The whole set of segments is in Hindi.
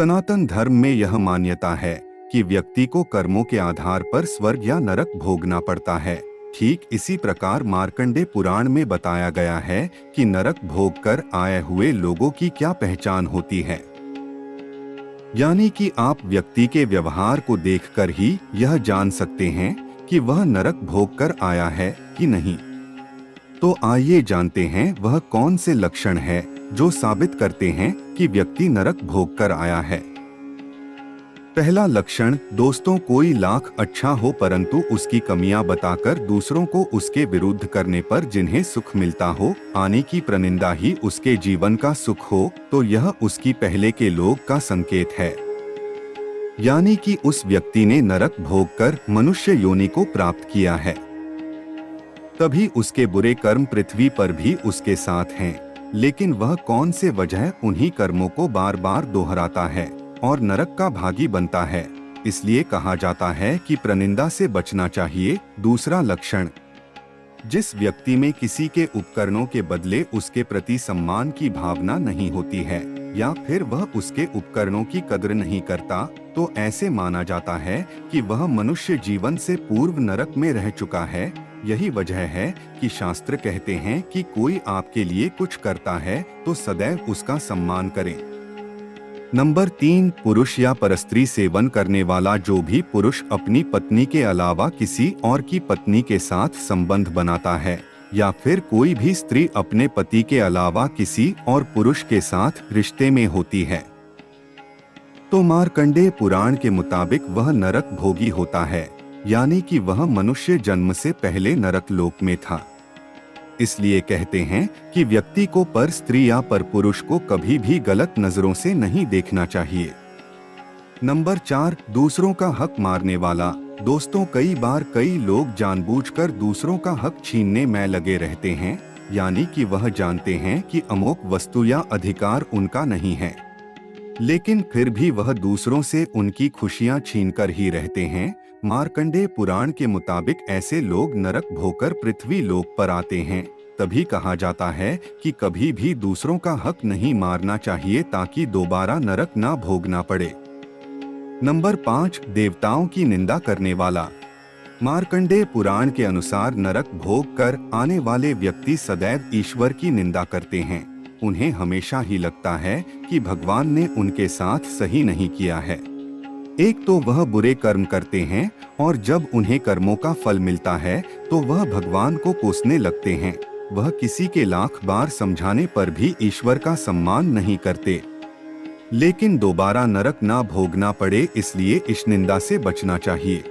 सनातन धर्म में यह मान्यता है कि व्यक्ति को कर्मों के आधार पर स्वर्ग या नरक भोगना पड़ता है। ठीक इसी प्रकार मार्कंडेय पुराण में बताया गया है कि नरक भोग कर आए हुए लोगों की क्या पहचान होती है। यानी कि आप व्यक्ति के व्यवहार को देखकर ही यह जान सकते हैं कि वह नरक भोग कर आया है कि नहीं। तो आइए जानते हैं वह कौन से लक्षण है जो साबित करते हैं कि व्यक्ति नरक भोग कर आया है। पहला लक्षण, दोस्तों कोई लाख अच्छा हो परंतु उसकी कमियां बताकर दूसरों को उसके विरुद्ध करने पर जिन्हें सुख मिलता हो, आने की प्रनिंदा ही उसके जीवन का सुख हो, तो यह उसकी पहले के लोग का संकेत है। यानी कि उस व्यक्ति ने नरक भोग कर मनुष्य योनि को प्राप्त किया है, तभी उसके बुरे कर्म पृथ्वी पर भी उसके साथ हैं। लेकिन वह कौन से वजह उन्हीं कर्मों को बार बार दोहराता है और नरक का भागी बनता है। इसलिए कहा जाता है कि प्रनिंदा से बचना चाहिए। दूसरा लक्षण, जिस व्यक्ति में किसी के उपकरणों के बदले उसके प्रति सम्मान की भावना नहीं होती है या फिर वह उसके उपकरणों की कद्र नहीं करता, तो ऐसे माना जाता है कि वह मनुष्य जीवन से पूर्व नरक में रह चुका है। यही वजह है कि शास्त्र कहते हैं कि कोई आपके लिए कुछ करता है तो सदैव उसका सम्मान करें। नंबर 3, पुरुष या परस्त्री सेवन करने वाला। जो भी पुरुष अपनी पत्नी के अलावा किसी और की पत्नी के साथ संबंध बनाता है या फिर कोई भी स्त्री अपने पति के अलावा किसी और पुरुष के साथ रिश्ते में होती है, तो मार्कंडेय पुराण के मुताबिक वह नरक भोगी होता है। यानी कि वह मनुष्य जन्म से पहले नरक लोक में था। इसलिए कहते हैं कि व्यक्ति को पर स्त्री या पर पुरुष को कभी भी गलत नजरों से नहीं देखना चाहिए। नंबर 4, दूसरों का हक मारने वाला। दोस्तों कई बार कई लोग जानबूझकर दूसरों का हक छीनने में लगे रहते हैं। यानी कि वह जानते हैं कि अमोक वस्तु या अधिकार उनका नहीं है, लेकिन फिर भी वह दूसरों से उनकी खुशियां छीनकर ही रहते हैं। मार्कंडेय पुराण के मुताबिक ऐसे लोग नरक भोकर पृथ्वी लोक पर आते हैं। तभी कहा जाता है कि कभी भी दूसरों का हक नहीं मारना चाहिए ताकि दोबारा नरक ना भोगना पड़े। नंबर 5, देवताओं की निंदा करने वाला। मार्कंडेय पुराण के अनुसार नरक भोग कर आने वाले व्यक्ति सदैव ईश्वर की निंदा करते हैं। उन्हें हमेशा ही लगता है कि भगवान ने उनके साथ सही नहीं किया है। एक तो वह बुरे कर्म करते हैं और जब उन्हें कर्मों का फल मिलता है तो वह भगवान को कोसने लगते हैं। वह किसी के लाख बार समझाने पर भी ईश्वर का सम्मान नहीं करते। लेकिन दोबारा नरक ना भोगना पड़े, इसलिए इस निंदा से बचना चाहिए।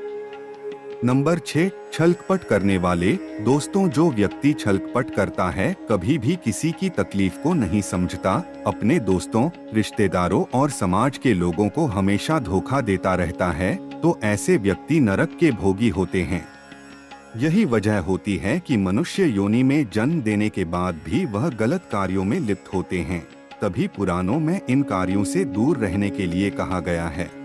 नंबर 6, छलकपट करने वाले। दोस्तों जो व्यक्ति छलकपट करता है कभी भी किसी की तकलीफ को नहीं समझता, अपने दोस्तों, रिश्तेदारों और समाज के लोगों को हमेशा धोखा देता रहता है, तो ऐसे व्यक्ति नरक के भोगी होते हैं। यही वजह होती है कि मनुष्य योनि में जन्म देने के बाद भी वह गलत कार्यों में लिप्त होते हैं। तभी पुराणों में इन कार्यों से दूर रहने के लिए कहा गया है।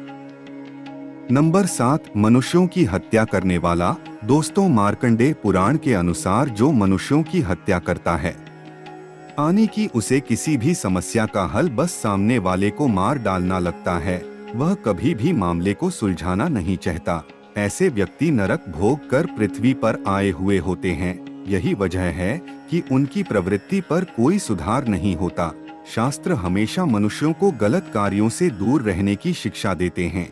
नंबर 7, मनुष्यों की हत्या करने वाला। दोस्तों मार्कंडेय पुराण के अनुसार जो मनुष्यों की हत्या करता है, यानी कि उसे किसी भी समस्या का हल बस सामने वाले को मार डालना लगता है, वह कभी भी मामले को सुलझाना नहीं चाहता। ऐसे व्यक्ति नरक भोग कर पृथ्वी पर आए हुए होते हैं। यही वजह है कि उनकी प्रवृत्ति पर कोई सुधार नहीं होता। शास्त्र हमेशा मनुष्यों को गलत कार्यों से दूर रहने की शिक्षा देते हैं।